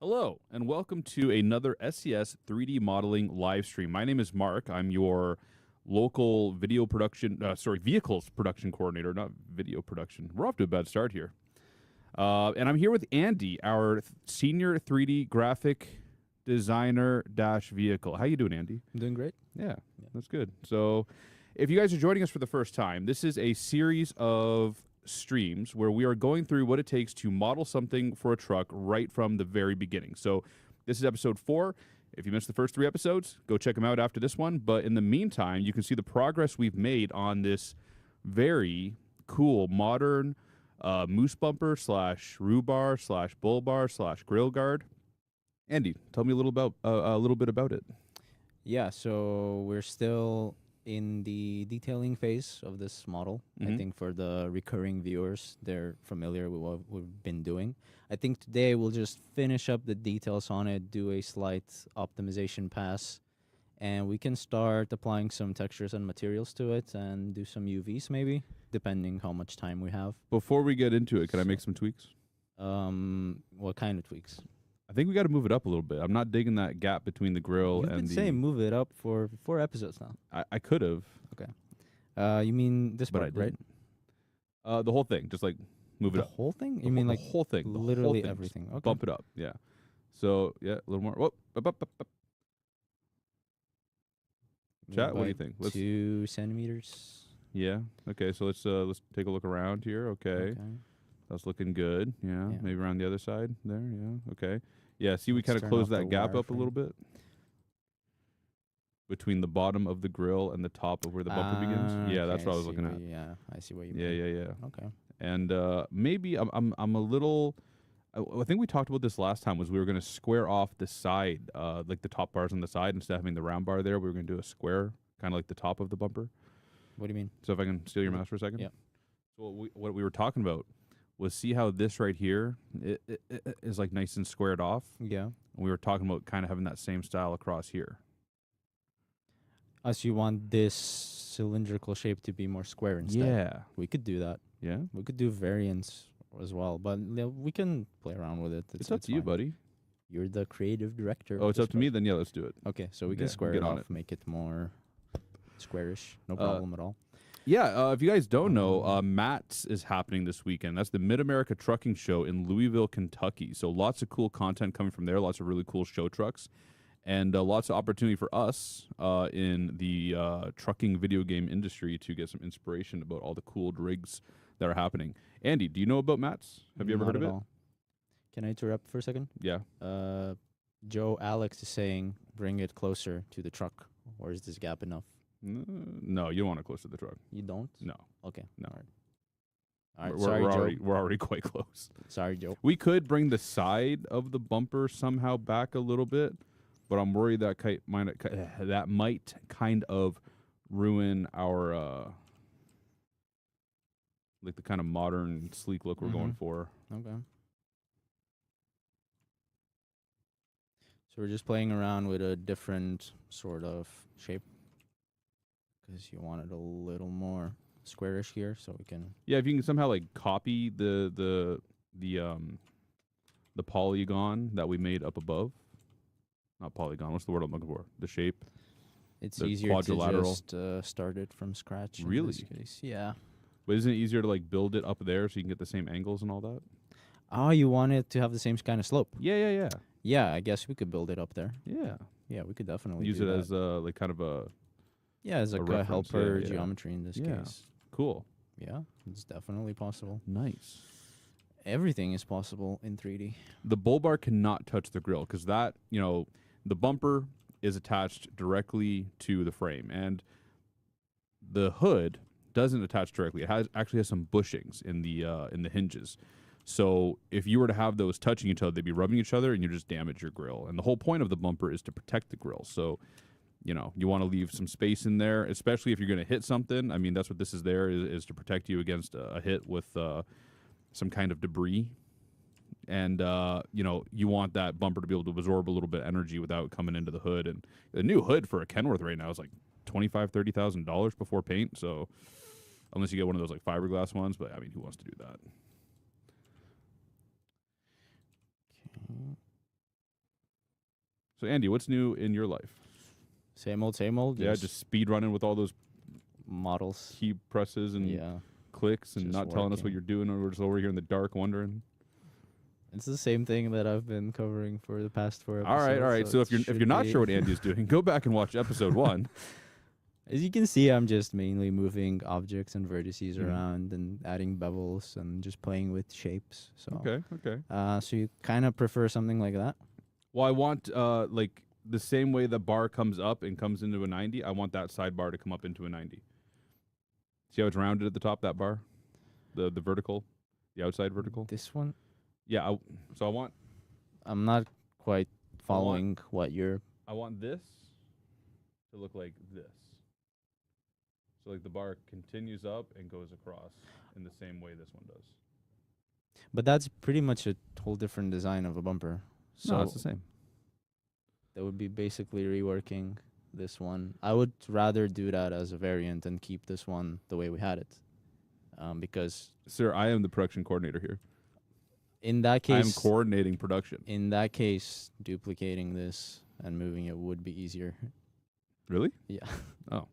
Hello, and welcome to another SES 3D modeling live stream. My name is Mark. I'm your local vehicles production coordinator, not video production. We're off to a bad start here. And I'm here with Andy, our senior 3D graphic designer dash vehicle. How you doing, Andy? I'm doing great. Yeah, that's good. So if you guys are joining us for the first time, this is a series of streams where we are going through what it takes to model something for a truck right from the very beginning. So this is episode 4. If you missed the first 3 episodes, go check them out after this one. But in the meantime, you can see the progress we've made on this very cool modern moose bumper slash roo bar slash bull bar slash grill guard. Andy, tell me a little bit about it. Yeah, so we're still in the detailing phase of this model. I think for the recurring viewers, they're familiar with what we've been doing. I think today we'll just finish up the details on it, do a slight optimization pass, and we can start applying some textures and materials to it and do some UVs maybe, depending how much time we have. Before we get into it, can I make some tweaks? What kind of tweaks? I think we got to move it up a little bit. I'm not digging that gap between the grill You've and been the... saying move it up for 4 episodes now. I could have. Okay. You mean this But part, I right? didn't. The whole thing, just like move it The up. whole thing? The You mean whole- like the whole thing? The whole literally thing. Just everything? Okay. Bump it up, yeah. So yeah, a little more. Whoop, up. Chat, what do you think? 2 centimeters. Yeah. Okay. So let's take a look around here. Okay. That's looking good. Yeah. Yeah. Maybe around the other side there. Yeah. Okay. Yeah. See, we Let's kind of turn close off the that gap up a wireframe. little bit between the bottom of the grill and the top of where the bumper begins. Yeah, that's what I was looking at. Yeah, I see what you Yeah, mean. yeah. Okay. And maybe I'm a little. I think we talked about this last time. Was we were going to square off the side, like the top bars on the side, instead of having the round bar there. We were going to do a square, kind of like the top of the bumper. What do you mean? So if I can steal your mouse for a second. Yeah. So what we were talking about was, see how this right here it is like nice and squared off. Yeah. And we were talking about kind of having that same style across here. So you want this cylindrical shape to be more square instead? Yeah. We could do that. Yeah. We could do variants as well, but we can play around with it. It's up to you, fine. buddy. You're the creative director. Oh, of it's this up to me. Then yeah, let's do it. Okay, so we can Yeah, square get it on off, it. make it more squarish. No problem at all. Yeah, if you guys don't know, MATS is happening this weekend. That's the Mid-America Trucking Show in Louisville, Kentucky. So lots of cool content coming from there, lots of really cool show trucks, and lots of opportunity for us in the trucking video game industry to get some inspiration about all the cool rigs that are happening. Andy, do you know about MATS? Have you ever heard of Not it? at all. Can I interrupt for a second? Yeah. Joe Alex is saying, bring it closer to the truck. Or is this gap enough? No, you don't want it close to the truck. You don't? No. Okay. No. All right. All right. We're, Sorry, we're Joe. we're already quite close. Sorry, Joe. We could bring the side of the bumper somehow back a little bit, but I'm worried that that might kind of ruin our like the kind of modern sleek look we're going for. Okay. So we're just playing around with a different sort of shape because you want it a little more squarish here, so we can. Yeah, if you can somehow like copy the polygon that we made up above. Not polygon. What's the word I'm looking for? The shape. It's the easier quadrilateral. to just start it from scratch. in Really? this case. Yeah. But isn't it easier to like build it up there so you can get the same angles and all that? Oh, you want it to have the same kind of slope? Yeah. Yeah, I guess we could build it up there. Yeah. Yeah, we could definitely Use do it that. as like kind of a as a like a reference, helper yeah. geometry in this Yeah. case. cool. Yeah, it's definitely possible. Nice. Everything is possible in 3D. The bull bar cannot touch the grill because that, the bumper is attached directly to the frame, and the hood doesn't attach directly. It actually has some bushings in the hinges. So if you were to have those touching each other, they'd be rubbing each other, and you just damage your grill. And the whole point of the bumper is to protect the grill. So, you want to leave some space in there, especially if you're going to hit something. I mean, that's what this is there, is to protect you against a hit with some kind of debris. And, you want that bumper to be able to absorb a little bit of energy without coming into the hood. And the new hood for a Kenworth right now is like $25,000, $30,000 before paint. So unless you get one of those like fiberglass ones, but I mean, who wants to do that? Okay. So Andy, what's new in your life? Same old, same old. Yeah, just speed running with all those models. key presses and Yeah. clicks and Just not telling us what working. you're doing, and we're just over here in the dark wondering. It's the same thing that I've been covering for the past 4 episodes. All right. So if you're not sure what Andy's doing, go back and watch episode 1. As you can see, I'm just mainly moving objects and vertices Mhm. around and adding bevels and just playing with shapes. So Okay. so you kind of prefer something like that? Well, I want like the same way the bar comes up and comes into a 90. I want that sidebar to come up into a 90. See how it's rounded at the top, that bar, the vertical, the outside vertical. This one, Yeah. So I want I'm not quite following what you're. I want this to look like this. So like the bar continues up and goes across in the same way this one does. But that's pretty much a whole different design of a bumper. So No, it's the same. that would be basically reworking this one. I would rather do that as a variant and keep this one the way we had it. Because Sir, I am the production coordinator here. in that I am case, coordinating production. in that case, duplicating this and moving it would be easier. Really? Yeah. Oh.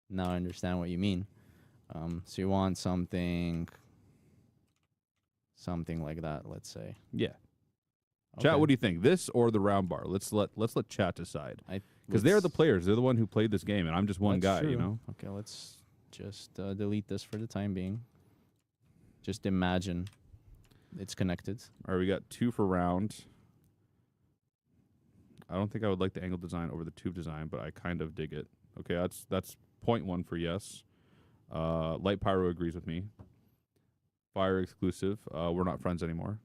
Now I understand what you mean. So you want something like that, let's say. Yeah. Chat, what do you think? This or the round bar? Let's let chat decide. Because they're the players. They're the one who played this game, and I'm just one guy, you know? Okay, let's just delete this for the time being. Just imagine it's connected. All right, we got 2 for round. I don't think I would like the angle design over the tube design, but I kind of dig it. Okay, that's 0.1 for yes. Light Pyro agrees with me. Fire exclusive. We're not friends anymore.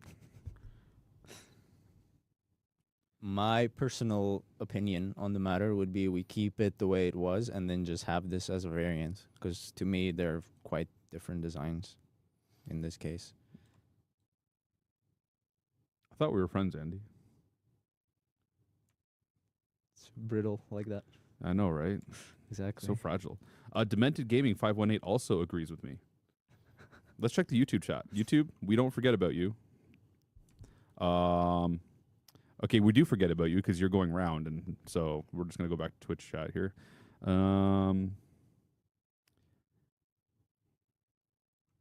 My personal opinion on the matter would be we keep it the way it was and then just have this as a variant. Because to me, they're quite different designs in this case. I thought we were friends, Andy. It's brittle like that. I know, right? Exactly. So fragile. Demented Gaming 518 also agrees with me. Let's check the YouTube chat. YouTube, we don't forget about you. Okay, we do forget about you because you're going round, and so we're just gonna go back to Twitch chat here.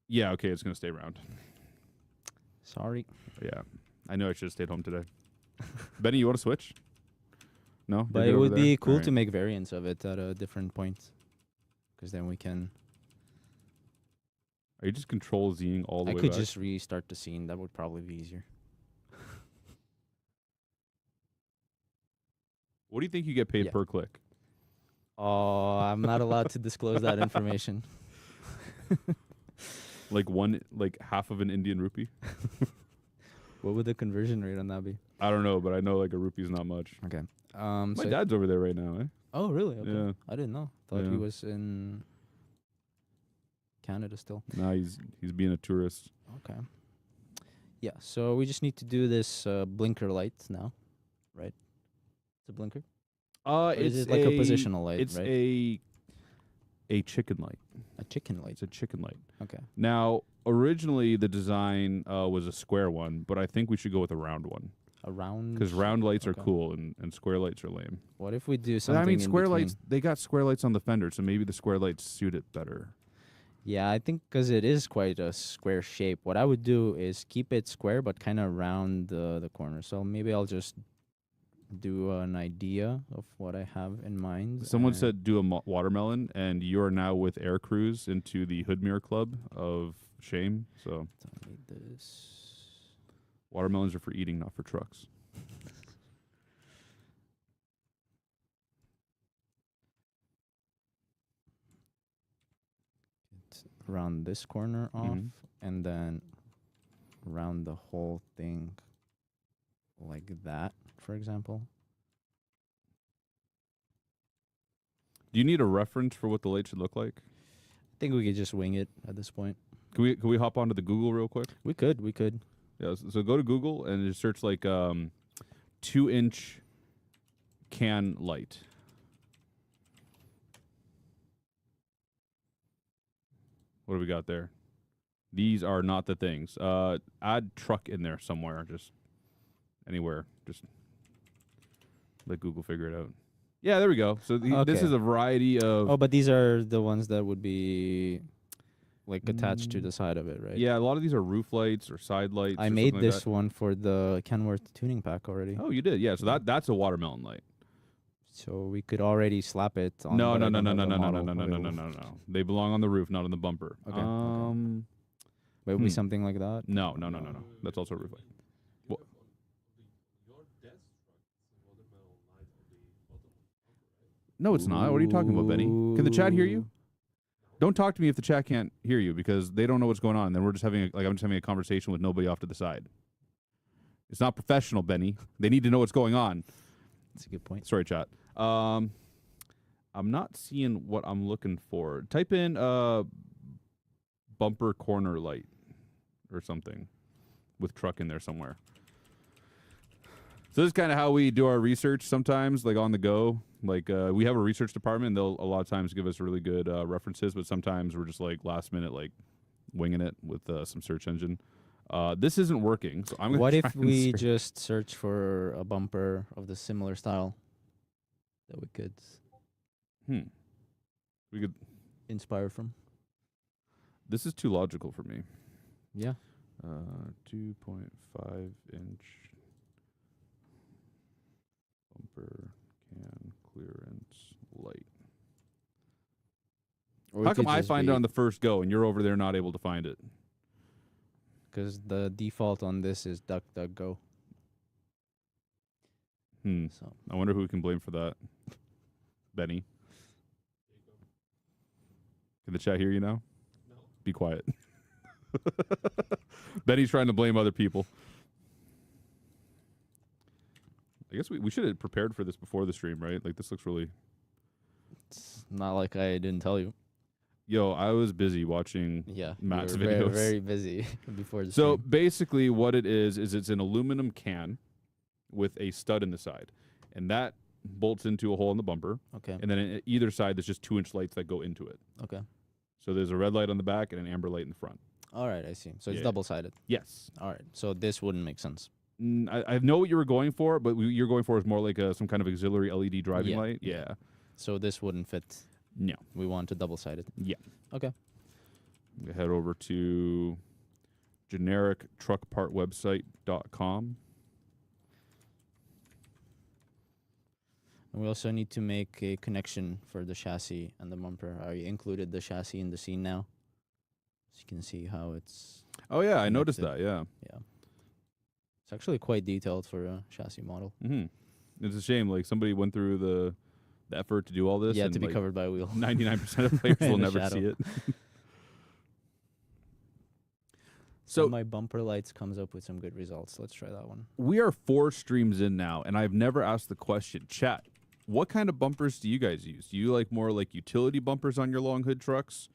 Yeah, okay, it's gonna stay round. Sorry. Yeah, I know I should have stayed home today. Benny, you want to switch? No, But it would be cool to make variants of it at a different point. Because then we can... Are you just control Zing all the I way could back? just restart the scene. That would probably be easier. What do you think you get paid Yeah. per click? Oh, I'm not allowed to disclose that information. Like half of an Indian rupee? What would the conversion rate on that be? I don't know, but I know like a rupee is not much. Okay. My So dad's over there right now, eh? oh, really? Okay. Yeah. I didn't know. Thought Yeah. he was in Canada still. Nah, he's being a tourist. Okay. Yeah, so we just need to do this blinker light now, right? It's a blinker? Or It's is it like a positional light, It's right? a chicken light. A chicken light. It's a chicken light. Okay. Now, originally the design was a square one, but I think we should go with a round one A round... because round lights Okay. are cool and square lights are lame. What if we do But something I mean, in square between? lights, they got square lights on the fender, so maybe the square lights suit it better. Yeah, I think because it is quite a square shape. What I would do is keep it square, but kind of round the corner. So maybe I'll just do an idea of what I have in mind. Someone and- said do a watermelon, and you are now with Air Cruise into the Hoodmere Club of shame. So Tell me this. watermelons are for eating, not for trucks. Round this corner off, Mhm. and then round the whole thing like that, for example. Do you need a reference for what the light should look like? I think we could just wing it at this point. Can we hop onto the Google real quick? We could. Yeah. So go to Google and just search like 2-inch can light. What do we got there? These are not the things. Add truck in there somewhere. Just anywhere. Just Let Google figure it out. Yeah, there we go. So this Okay. is a variety of. Oh, but these are the ones that would be like attached to the side of it, right? Yeah, a lot of these are roof lights or side lights. I or made something like this that. one for the Kenworth tuning pack already. Oh, you did. Yeah. So that's a watermelon light. So we could already slap it on. No, but no, I no, don't no, have no, the no, no, model no, no, no, no, available. no, no. They belong on the roof, not on the bumper. Okay, okay. But it would be something like that. No, no, no, no, no. That's also a roof light. What? No, it's not. What are you talking about, Benny? Can the chat hear you? Don't talk to me if the chat can't hear you because they don't know what's going on. Then we're just having I'm just having a conversation with nobody off to the side. It's not professional, Benny. They need to know what's going on. That's a good point. Sorry, chat. I'm not seeing what I'm looking for. Type in bumper corner light or something with truck in there somewhere. So this is kind of how we do our research sometimes, like on the go. Like we have a research department. They'll a lot of times give us really good references, but sometimes we're just like last minute, like winging it with some search engine. This isn't working, so I'm gonna. What try if and we search. just search for a bumper of the similar style that we could We could. inspire from? This is too logical for me. Yeah. 2.5 inch bumper can clearance light. Or How come I find it on the first go and you're over there not able to find it? Because the default on this is DuckDuckGo. So I wonder who we can blame for that. Benny. Can the chat hear you now? No. Be quiet. Benny's trying to blame other people. I guess we should have prepared for this before the stream, right? Like, this looks really... it's not like I didn't tell you. Yo, I was busy watching Matt's videos. Very, very busy before the So, stream. basically, what it is it's an aluminum can with a stud in the side. And that bolts into a hole in the bumper. Okay. And then on either side, there's just 2-inch lights that go into it. Okay. So there's a red light on the back and an amber light in the front. All right, I see. So it's Yeah. double-sided. Yes. All right. So this wouldn't make sense. I know what you were going for, but you're going for is more like some kind of auxiliary LED driving Yeah. light. Yeah. So this wouldn't fit. No. We want a double-sided. Yeah. Okay. I'm gonna head over to generictruckpartwebsite.com. And we also need to make a connection for the chassis and the bumper. I included the chassis in the scene now. So you can see how it's... Oh, yeah. I noticed connected. that. Yeah. Yeah. It's actually quite detailed for a chassis model. It's a shame. Like, somebody went through the effort to do all this. Yeah, and to be like, covered by a wheel. 99% of players In will the never shadow. see it. So So my bumper lights comes up with some good results. Let's try that one. we are 4 streams in now, and I've never asked the question. Chat, what kind of bumpers do you guys use? Do you like more like utility bumpers on your long hood trucks?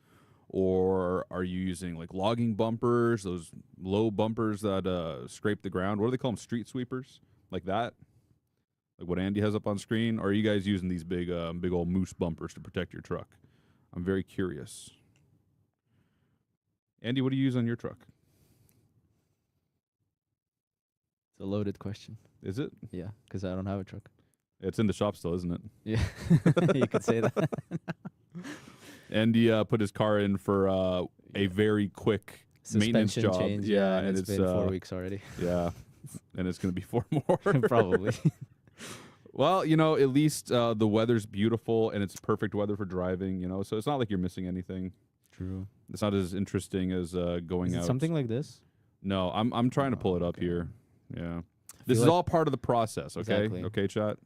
Or are you using like logging bumpers, those low bumpers that scrape the ground? What do they call them? Street sweepers? Like that? Like what Andy has up on screen? Or are you guys using these big old moose bumpers to protect your truck? I'm very curious. Andy, what do you use on your truck? It's a loaded question. Is it? Yeah, because I don't have a truck. It's in the shop still, isn't it? Yeah, you could say that. Andy put his car in for a very quick maintenance Suspension job. change. Yeah, and it's been 4 weeks already. Yeah, and it's going to be 4 more. Probably. Well, you know, at least the weather's beautiful and it's perfect weather for driving, you know, so it's not like you're missing anything. True. It's not as interesting as going Is it out. something like this? No, I'm trying to pull it up okay. here. Yeah. This is like- all part of the process, okay? Exactly. Okay, chat?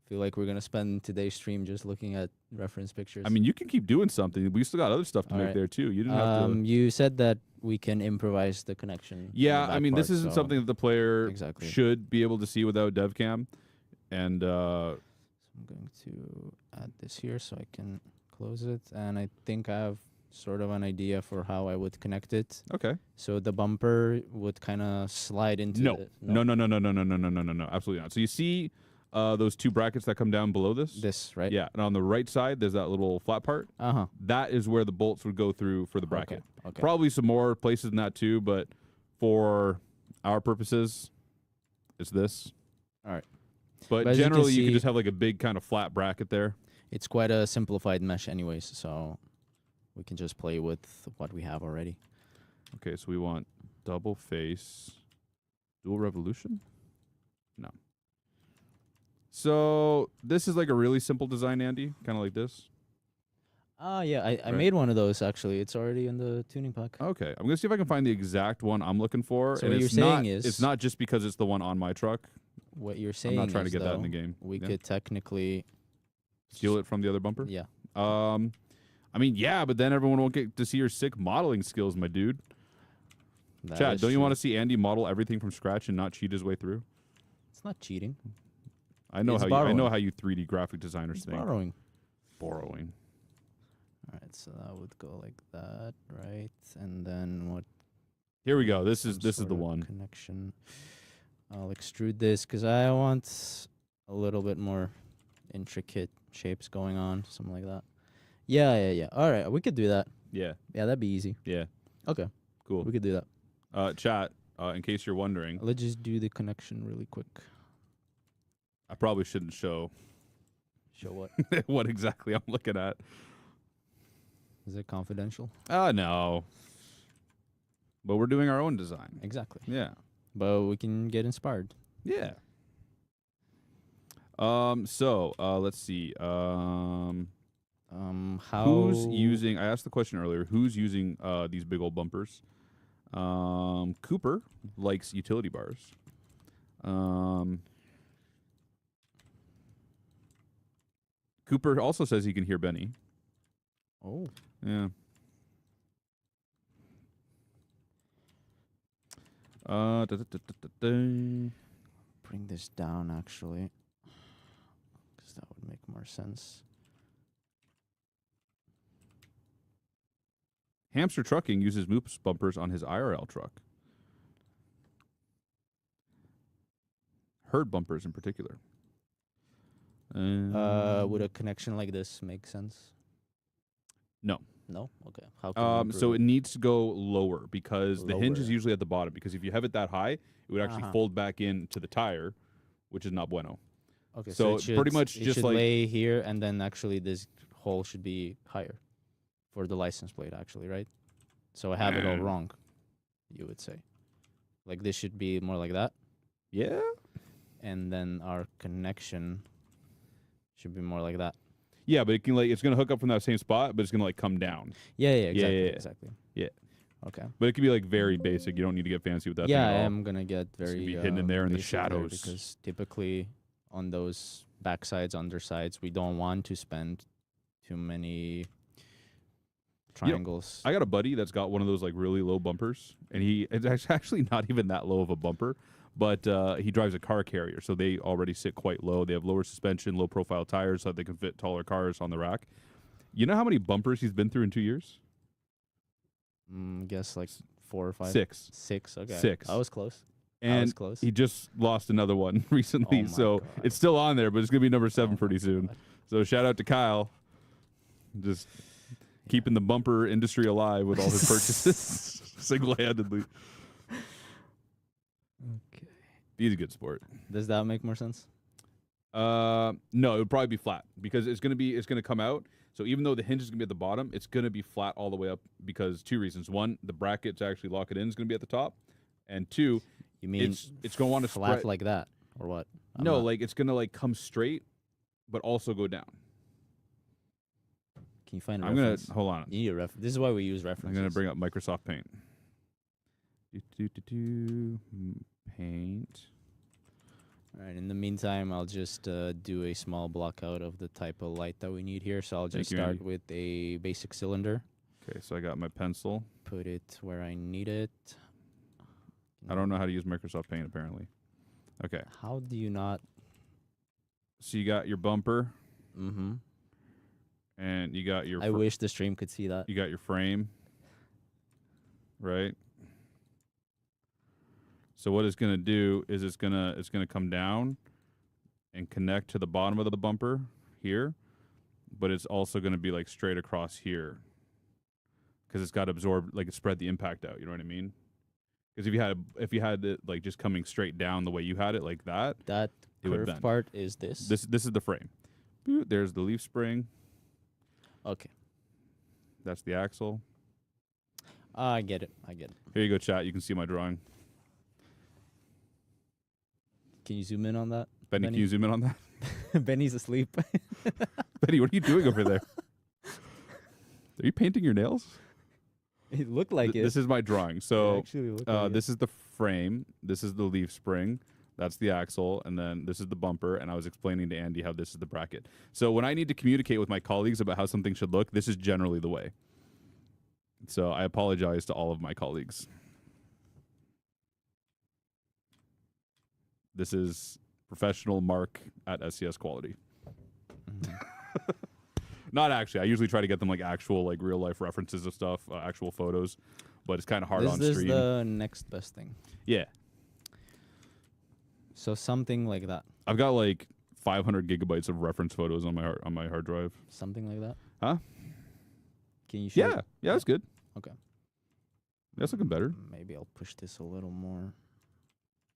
Feel like we're gonna spend today's stream just looking at reference pictures. I mean, you can keep doing something. We still got other stuff to All make right. there, too. You didn't have to... you said that we can improvise the connection. in the Yeah, I back mean, this part, isn't so- something that the player Exactly. should be able to see without DevCam. And So I'm going to add this here so I can close it. And I think I have sort of an idea for how I would connect it. okay. So the bumper would kind of slide into No. the... No, absolutely not. So you see those 2 brackets that come down below this? This, right? Yeah, and on the right side, there's that little flat part. Uh-huh. That is where the bolts would go through for the bracket. Okay. Probably some more places than that too, but for our purposes, it's this. All right. But as you can generally, you see- can just have like a big kind of flat bracket there. It's quite a simplified mesh anyways, so we can just play with what we have already. Okay, so we want double face, dual revolution? No. So this is like a really simple design, Andy, kind of like this. Yeah, I Right. made one of those actually. It's already in the tuning pack. Okay, I'm gonna see if I can find the exact one I'm looking for. So and what it's you're not, saying is- it's not just because it's the one on my truck. What you're I'm saying not trying to is, get that in the though, game. we Yeah. could technically Steal it from the other bumper. Yeah. I mean, yeah, but then everyone won't get to see your sick modeling skills, my dude. that Chad, is don't you true. want to see Andy model everything from scratch and not cheat his way through? It's not cheating. I know It's how borrowing. you, I know how you 3D graphic designers It's think. borrowing. Borrowing. All right, so that would go like that, right? And then what? Here we go. This is some the sort of one. connection. I'll extrude this because I want a little bit more intricate shapes going on, something like that. Yeah. All right, we could do that. Yeah. Yeah, that'd be easy. Yeah. Okay, Cool. we could do that. Chat. In case you're wondering, Let's just do the connection really quick. I probably shouldn't show Show what? what exactly I'm looking at. Is it confidential? No. But we're doing our own design. Exactly. Yeah. But we can get inspired. Yeah. So let's see. How? Who's using? I asked the question earlier. Who's using these big old bumpers? Cooper likes utility bars. Cooper also says he can hear Benny. Oh. Yeah. Da-da-da-da-da-da. Bring this down, actually. Because that would make more sense. Hamster Trucking uses Moose bumpers on his IRL truck. Herd bumpers in particular. Would a connection like this make sense? No. No? Okay. How can we So improve it needs to go lower because the hinge is Lower. usually at the bottom. Because if you have it that high, it would actually Uh-huh. fold back into the tire, which is not bueno. Okay, so it should, pretty much it just should like- lay here, and then actually this hole should be higher for the license plate, actually, right? So I have it all Mm. wrong, you would say. Like this should be more like that, Yeah. and then our connection should be more like that. Yeah, but it can it's gonna hook up from that same spot, but it's gonna come down. Yeah, exactly, yeah. exactly. Yeah. Okay. But it could be very basic. You don't need to get fancy with that. Yeah, I thing at all. am gonna get very gonna be hidden in there in the basic there shadows. because typically on those backsides, undersides, we don't want to spend too many triangles. I got a buddy that's got one of those really low bumpers, and it's actually not even that low of a bumper, but he drives a car carrier, so they already sit quite low. They have lower suspension, low profile tires, so that they can fit taller cars on the rack. You know how many bumpers he's been through in 2 years? Guess like 4 or 5. 6. 6. Okay. 6. I was close. I was And close. he just lost another one recently, Oh my so God. it's still on there, but it's gonna be number 7 Oh my pretty soon. God. So shout out to Kyle, just keeping the bumper industry alive with all his purchases single-handedly. Okay. He's a good sport. Does that make more sense? No, it would probably be flat because it's gonna come out. So even though the hinge is gonna be at the bottom, it's gonna be flat all the way up because 2 reasons. 1, the bracket to actually lock it in is gonna be at the top, and 2, You mean it's gonna want to flat spread. like that or what? I'm No, not- it's gonna come straight, but also go down. Can you find a I'm gonna reference? hold on. You need a This is why we use I'm references. gonna bring up Microsoft Paint. Paint. All right. In the meantime, I'll just do a small block out of the type of light that we need here. So I'll Thank just you, start Andy. with a basic cylinder. Okay, so I got my pencil. Put it where I need it. I don't know how to use Microsoft Paint apparently. Okay, How do you not? so you got your bumper Mm-hmm. and you got your I wish the stream could see that. you got your frame, right? So what it's gonna do is it's gonna come down and connect to the bottom of the bumper here, but it's also gonna be straight across here because it's got to absorb spread the impact out. You know what I mean? Because if you had it just coming straight down the way you had it like that, That it would curved bend. part is this. This is the frame. Boop, there's the leaf spring. Okay. That's the axle. I get it. I get it. Here you go, chat. You can see my drawing. Can you zoom in on that? Benny, can you zoom in on that? Benny's asleep. Benny, what are you doing over there? Are you painting your nails? It looked like it. This is my drawing. So actually looked like this is the frame. This is the leaf spring. That's the axle. And then this is the bumper. And I was explaining to Andy how this is the bracket. So when I need to communicate with my colleagues about how something should look, this is generally the way. So I apologize to all of my colleagues. This is professional Mark at SCS quality. Not actually. I usually try to get them like actual, like real life references of stuff, actual photos, but it's kind of hard on This is stream. the next best thing. Yeah, So something like that. I've got like 500 gigabytes of reference photos on my hard drive. Something like that. Huh? Can you show Yeah, it? yeah, that's good. Okay. That's looking better. Maybe I'll push this a little more.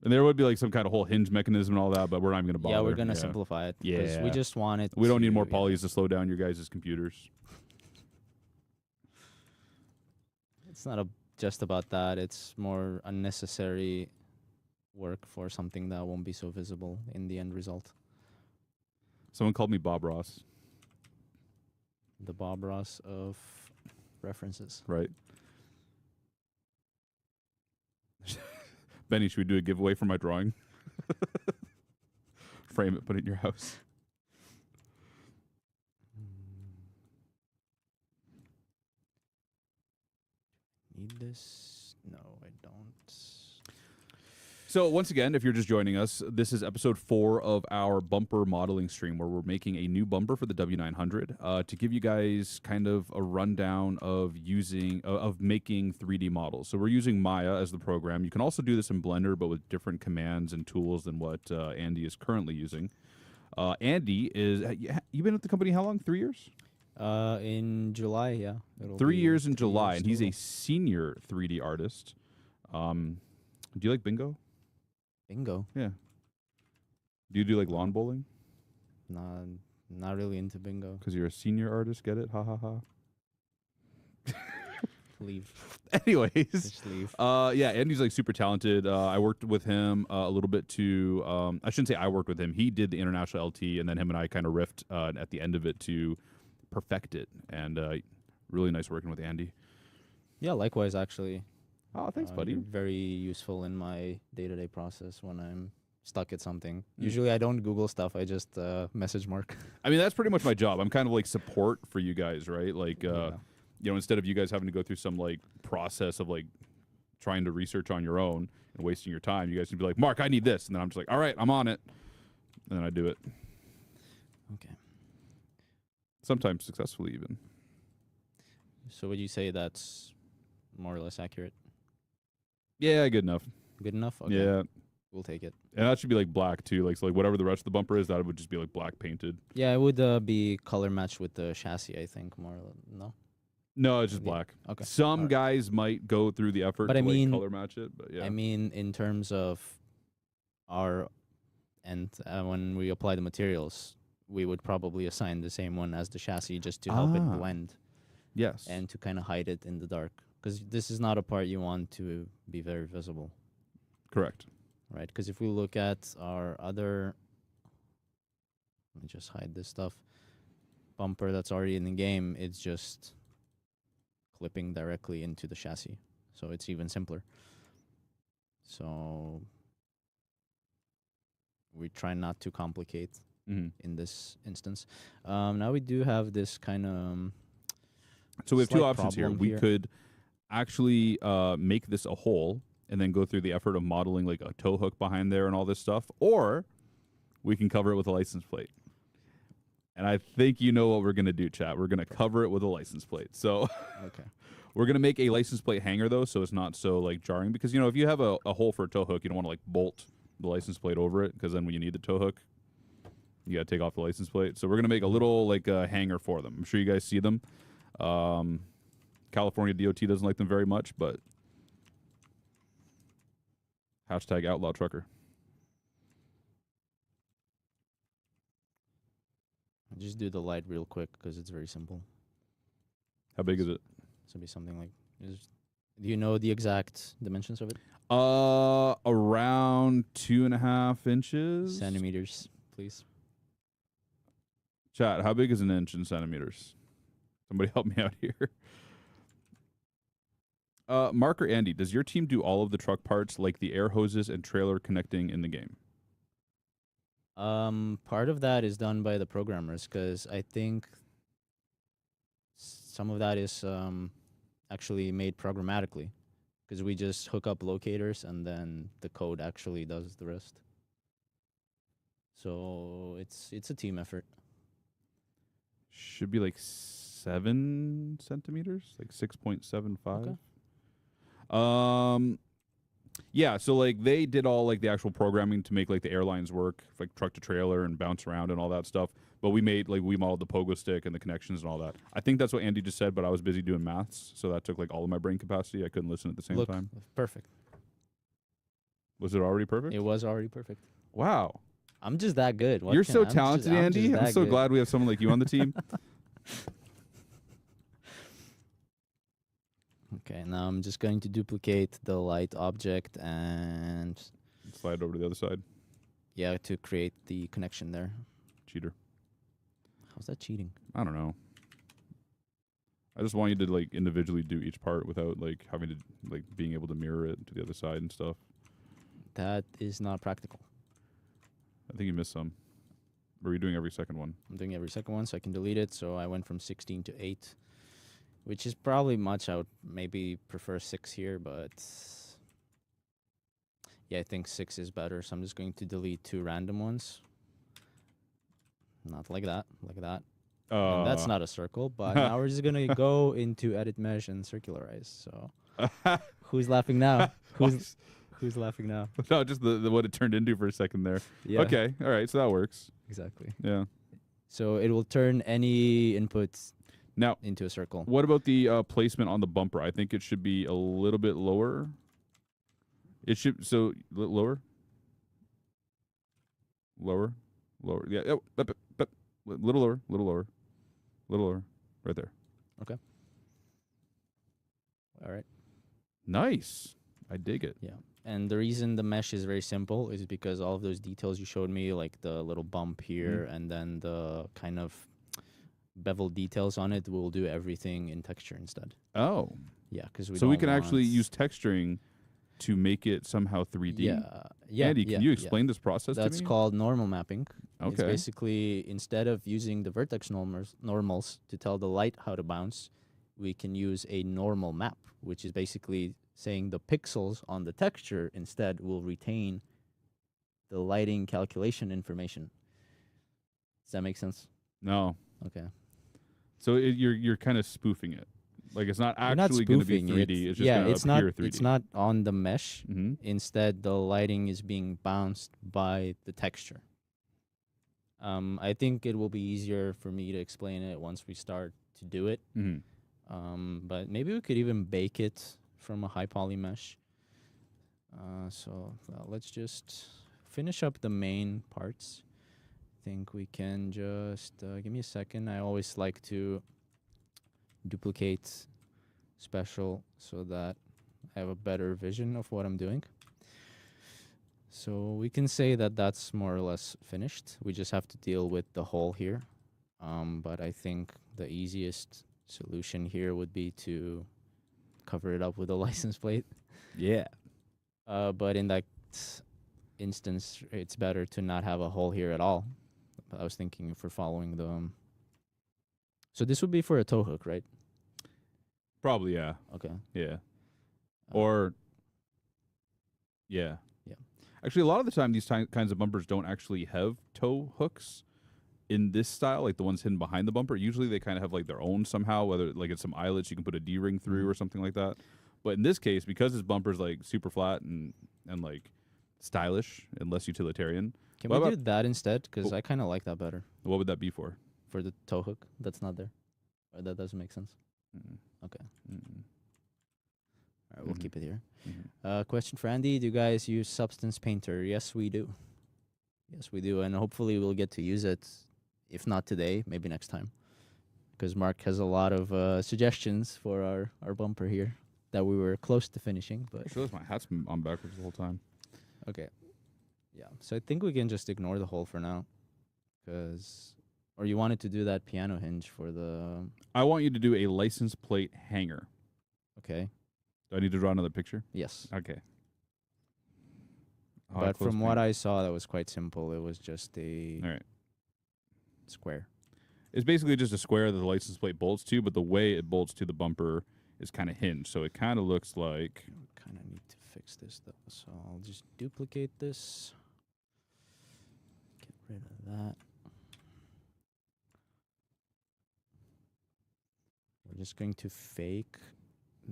And there would be like some kind of whole hinge mechanism and all that, but we're not even gonna bother. Yeah, we're gonna simplify it. Because Yeah. we just want it. We don't need more to- polys to slow down your guys' computers. It's not just about that. It's more unnecessary work for something that won't be so visible in the end result. Someone called me Bob Ross, The Bob Ross of references. right? Benny, should we do a giveaway for my drawing? Frame it, put it in your house. Need this? No, I don't. So once again, if you're just joining us, this is episode 4 of our bumper modeling stream where we're making a new bumper for the W900 to give you guys kind of a rundown of making 3D models. So we're using Maya as the program. You can also do this in Blender, but with different commands and tools than what Andy is currently using. Andy you've been at the company how long? 3 years? In July, yeah. 3 years in July, and he's a total. senior 3D artist. Do you like bingo? Bingo. Yeah. Do you do like lawn bowling? Nah, not really into bingo. Because you're a senior artist, get it? Ha ha ha. Leave. Anyways, Just leave. yeah, Andy's like super talented. I worked with him a little bit to. I shouldn't say I worked with him. He did the international LT, and then him and I kind of riffed at the end of it to perfect it. And really nice working with Andy. Yeah, likewise, actually. Oh, thanks, buddy. You're very useful in my day-to-day process when I'm stuck at something. Usually I don't Google stuff. I just message Mark. I mean, that's pretty much my job. I'm kind of like support for you guys, right? Like, Yeah. you know, instead of you guys having to go through some like process of like trying to research on your own and wasting your time, you guys can be like, Mark, I need this. And then I'm just like, all right, I'm on it. And then I do it. Okay. Sometimes successfully even. So would you say that's more or less accurate? Yeah, good enough. Good enough? Okay. Yeah. We'll take it. And that should be like black too. Like, so like whatever the rest of the bumper is, that would just be like black painted. Yeah, it would be color matched with the chassis, I think, more. No? No, it's just Yeah. black. Okay. Some Alright. guys might go through the effort But to I mean- like color match it, but yeah. I mean, in terms of our and when we apply the materials, we would probably assign the same one as the chassis just to help it Ah. blend yes. and to kind of hide it in the dark. Because this is not a part you want to be very visible, Correct. right? Because if we look at our other, let me just hide this stuff, bumper that's already in the game, it's just clipping directly into the chassis. So it's even simpler. So we try not to complicate Mm-hmm. in this instance. Now we do have this kind of So we have two slight options here. problem We here. could actually make this a hole and then go through the effort of modeling like a tow hook behind there and all this stuff, or we can cover it with a license plate. And I think you know what we're going to do, chat. We're going to cover it with a license plate. So okay. we're going to make a license plate hanger, though, so it's not so like jarring. Because, you know, if you have a hole for a tow hook, you don't want to like bolt the license plate over it, because then when you need the tow hook, you got to take off the license plate. So we're going to make a little like hanger for them. I'm sure you guys see them. California DOT doesn't like them very much, but hashtag outlaw trucker. I'll just do the light real quick because it's very simple. How big is it? It's gonna be something like. Do you know the exact dimensions of it? Around 2.5 inches. Centimeters, please. Chat, how big is an inch in centimeters? Somebody help me out here. Mark or Andy, does your team do all of the truck parts like the air hoses and trailer connecting in the game? Part of that is done by the programmers because I think some of that is actually made programmatically because we just hook up locators and then the code actually does the rest. So it's a team effort. Should be like 7 centimeters, like 6.75. Okay. Yeah, so like they did all like the actual programming to make like the airlines work, like truck to trailer and bounce around and all that stuff. But we modeled the pogo stick and the connections and all that. I think that's what Andy just said, but I was busy doing maths, so that took like all of my brain capacity. I couldn't listen at the same time. Perfect. Was it already perfect? It was already perfect. Wow. I'm just that good. You're so talented, Andy. I'm so glad we have someone like you on the team. Okay, now I'm just going to duplicate the light object and slide over to the other side. Yeah, to create the connection there. Cheater. How's that cheating? I don't know. I just want you to like individually do each part without like having to like being able to mirror it to the other side and stuff. That is not practical. I think you missed some. Or are you doing every second one? I'm doing every second one so I can delete it. So I went from 16 to 8, which is probably much. I would maybe prefer 6 here, but yeah, I think 6 is better. So I'm just going to delete 2 random ones. Not like that, like that. And that's not a circle, but now we're just going to go into edit mesh and circularize. So who's laughing now? Who's laughing now? No, just the what it turned into for a second there. Yeah. Okay. All right. So that works. Exactly. Yeah. So it will turn any inputs now into a circle. What about the placement on the bumper? I think it should be a little bit lower. It should lower. Lower. Yeah. Oh, little lower. Right there. Okay. All right. Nice. I dig it. Yeah. And the reason the mesh is very simple is because all of those details you showed me, like the little bump here and then the kind of bevel details on it, will do everything in texture instead. Oh. Yeah, because we can actually use texturing to make it somehow 3D. Yeah. Andy, can you explain this process to me? That's called normal mapping. Okay. It's basically, instead of using the vertex normals to tell the light how to bounce, we can use a normal map, which is basically saying the pixels on the texture instead will retain the lighting calculation information. Does that make sense? No. Okay. So you're kind of spoofing it. Like it's not actually going to be 3D. It's just going to appear 3D. It's not on the mesh. Mm-hmm. Instead, the lighting is being bounced by the texture. I think it will be easier for me to explain it once we start to do it. Mm-hmm. But maybe we could even bake it from a high poly mesh. Let's just finish up the main parts. I think we can just give me a second. I always like to duplicate special so that I have a better vision of what I'm doing. So we can say that that's more or less finished. We just have to deal with the hole here. But I think the easiest solution here would be to cover it up with a license plate. Yeah. But in that instance, it's better to not have a hole here at all. But I was thinking if we're following the... So this would be for a tow hook, right? Probably, yeah. Okay. Yeah. Yeah. Yeah. Actually, a lot of the time, these kinds of bumpers don't actually have tow hooks in this style, like the ones hidden behind the bumper. Usually, they kind of have like their own somehow, whether like it's some eyelets you can put a D-ring through or something like that. But in this case, because this bumper's like super flat and like stylish and less utilitarian. Can we do that instead? Because I kind of like that better. What would that be for? For the tow hook that's not there. Or that doesn't make sense. Okay. All right, we'll keep it here. Question for Andy. Do you guys use Substance Painter? Yes, we do. Yes, we do. And hopefully we'll get to use it If not today, maybe next time. Because Mark has a lot of suggestions for our bumper here that we were close to finishing. But I just realized my hat's been on backwards the whole time. okay. Yeah. So I think we can just ignore the hole for now. Or you wanted to do that piano hinge for the... I want you to do a license plate hanger. Okay. Do I need to draw another picture? Yes. Okay. But from what I saw, that was quite simple. It was just a All right. square. It's basically just a square that the license plate bolts to, but the way it bolts to the bumper is kind of hinged. So it kind of looks like... Kind of need to fix this, though. So I'll just duplicate this. Get rid of that. We're just going to fake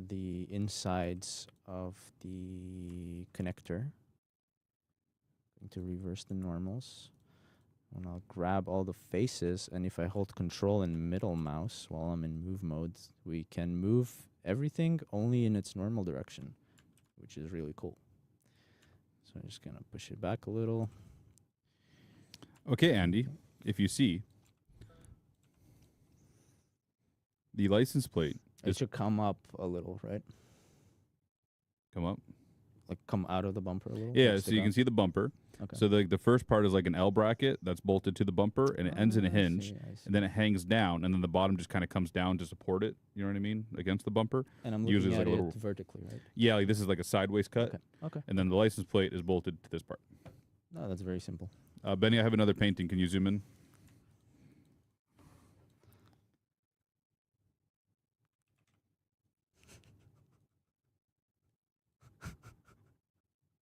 the insides of the connector. Going to reverse the normals. And I'll grab all the faces, and if I hold control and middle mouse while I'm in move mode, we can move everything only in its normal direction, which is really cool. So I'm just going to push it back a little. Okay, Andy, if you see, the license plate It should come up a little, right? come up. Like come out of the bumper a little? Yeah, like so stick you out? can see the bumper. Okay. So the first part is like an L bracket that's bolted to the bumper, and it ends in a I hinge, see, I see. and then it hangs down, and then the bottom just kind of comes down to support it. You know what I mean? Against the bumper. And I'm usually looking it's at like a it little- vertically, right? Yeah, like this is like a sideways cut, Okay. Okay. and then the license plate is bolted to this part. No, that's very simple. Benny, I have another painting. Can you zoom in?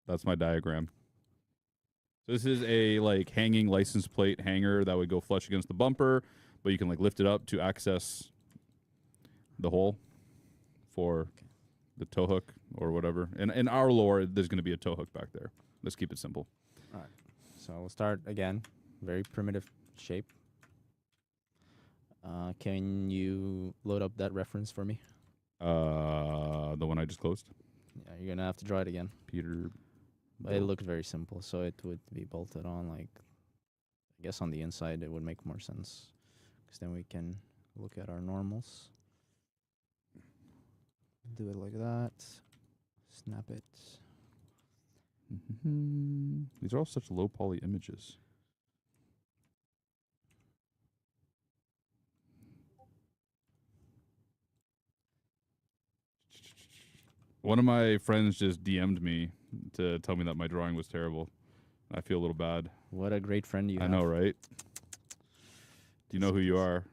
That's my diagram. So this is a like hanging license plate hanger that would go flush against the bumper, but you can like lift it up to access the hole for the tow hook or whatever. And in our lore, there's going to be a tow hook back there. Let's keep it simple. All right. So we'll start again. Very primitive shape. Can you load up that reference for me? The one I just closed. Yeah, you're gonna have to draw it again. Peter. But it looked very simple, so it would be bolted on like, I guess on the inside it would make more sense, because then we can look at our normals. Do it like that. Snap it. These are all such low poly images. One of my friends just DM'd me to tell me that my drawing was terrible. I feel a little bad. What a great friend you I have. know, right? Do you know who you are?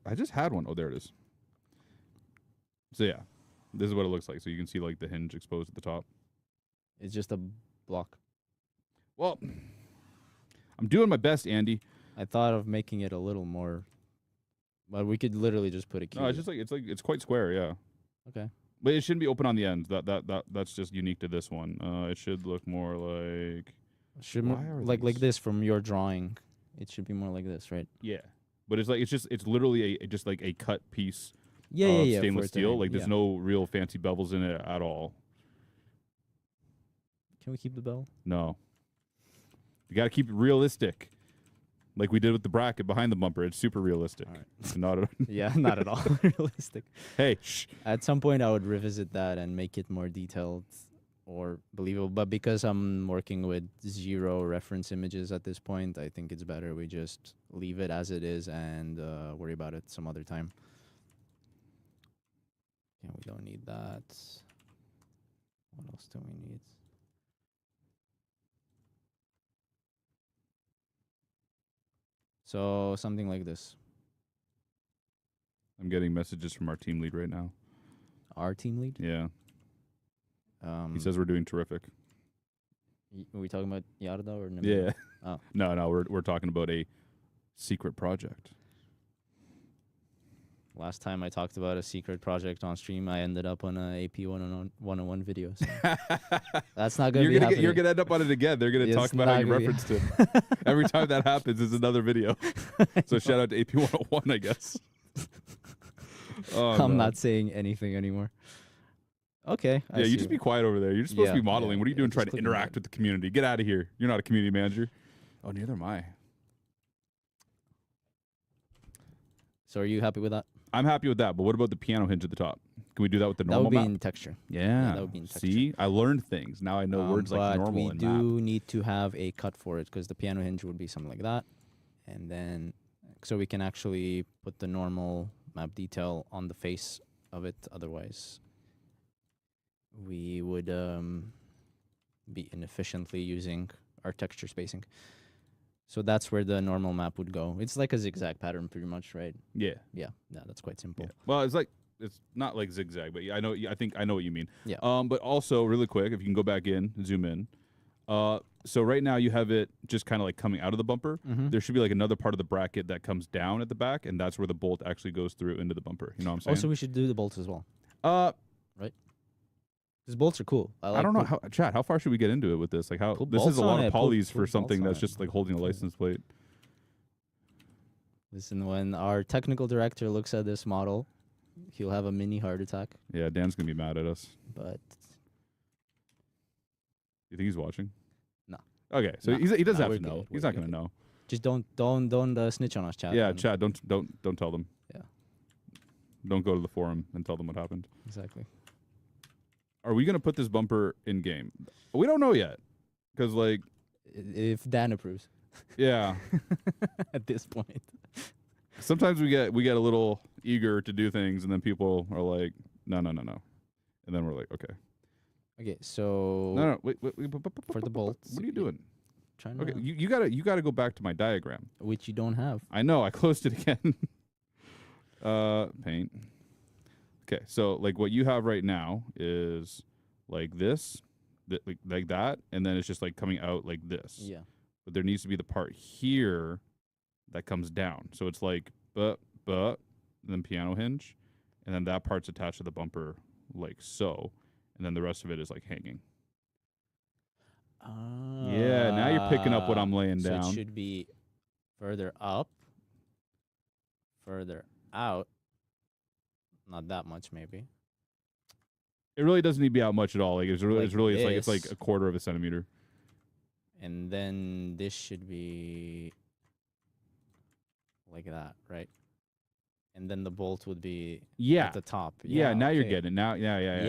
I just had one. Oh, there it is. So yeah, this is what it looks like. So you can see like the hinge exposed at the top. It's just a block. Well, I'm doing my best, Andy. I thought of making it a little more, but we could literally just put a key. No, it's just like it's quite square, yeah. Okay. But it shouldn't be open on the ends. That's just unique to this one. It should look more like Should Why are like these- this from your drawing. It should be more like this, right? yeah. But it's like it's literally just like a cut piece Yeah, of yeah. stainless for it to steel. hang, Like there's yeah. no real fancy bevels in it at all. Can we keep the bell? No. You got to keep it realistic. Like we did with the bracket behind the bumper. It's super realistic. All right. It's not Yeah, not at all realistic. hey, shh. At some point, I would revisit that and make it more detailed or believable. But because I'm working with 0 reference images at this point, I think it's better we just leave it as it is and worry about it some other time. Yeah, we don't need that. What else do we need? So something like this. I'm getting messages from our team lead right now. Our team lead. Yeah. Um, He says we're doing terrific. Are we talking about Yarda or Namibia? Yeah. Oh. No, we're talking about a secret project. Last time I talked about a secret project on stream, I ended up on a AP 101 video. So that's not going to be happening. You're gonna end up on it again. They're gonna It's talk about how not you gonna be- referenced it. Every time that happens, it's another video. So shout out to AP 101, I guess. Oh, I'm no. not saying anything anymore. Okay. Yeah, you just be quiet over there. You're supposed to be modeling. What are you doing just trying to clicking interact that. with the community? Get out of here. You're not a community manager. Oh, neither am I. So are you happy with that? I'm happy with that, but what about the piano hinge at the top? Can we do that with the That normal would be map? in texture. Yeah. That would be in texture. See? I learned things. Now I know words like but normal we and do map. need to have a cut for it because the piano hinge would be something like that, and then so we can actually put the normal map detail on the face of it. Otherwise, we would be inefficiently using our texture spacing. So that's where the normal map would go. It's like a zigzag pattern, pretty much, right? Yeah. Yeah, that's quite simple. Yeah. Well, it's not like zigzag, but I know. I think I know what you mean. Yeah. But also, really quick, if you can go back in, zoom in. So right now you have it just kind of like coming out of the bumper. Mm-hmm. There should be like another part of the bracket that comes down at the back, and that's where the bolt actually goes through into the bumper. You know what I'm saying? Also, we should do the bolts as well. Because bolts are cool. I don't know Chad. How far should we get into it with this? Like, how this is a lot of polys for something that's just like holding a license plate. Listen, when our technical director looks at this model, he'll have a mini heart attack. Yeah, Dan's gonna be mad at us. But You think he's watching? No. Okay, so No. he doesn't No, have we're to know. good. He's We're not gonna know. just don't snitch on us, Chad. Yeah, Chad, don't tell them. Yeah. Don't go to the forum and tell them what happened. Exactly. Are we gonna put this bumper in game? We don't know yet, because like, If Dan approves yeah, at this point. sometimes we get a little eager to do things, and then people are like, no, and then we're like, okay, Okay, so no, wait, for the bolts. what are you doing? Trying Okay, to, you gotta go back to my diagram. which you don't have. I know, I closed it again. Paint. Okay, so like what you have right now is like this, like that, and then it's just like coming out like this. Yeah. But there needs to be the part here that comes down. So it's like but, and then piano hinge, and then that part's attached to the bumper like so, and then the rest of it is like hanging. Yeah, now you're picking up what I'm laying so down. it should be further up, further out. Not that much, maybe. It really doesn't need to be out much at all. Like it's Like like a quarter of a centimeter. And then this should be like that, right? And then the bolt would be Yeah. at the top. Yeah, now you're okay. getting it. Now, yeah.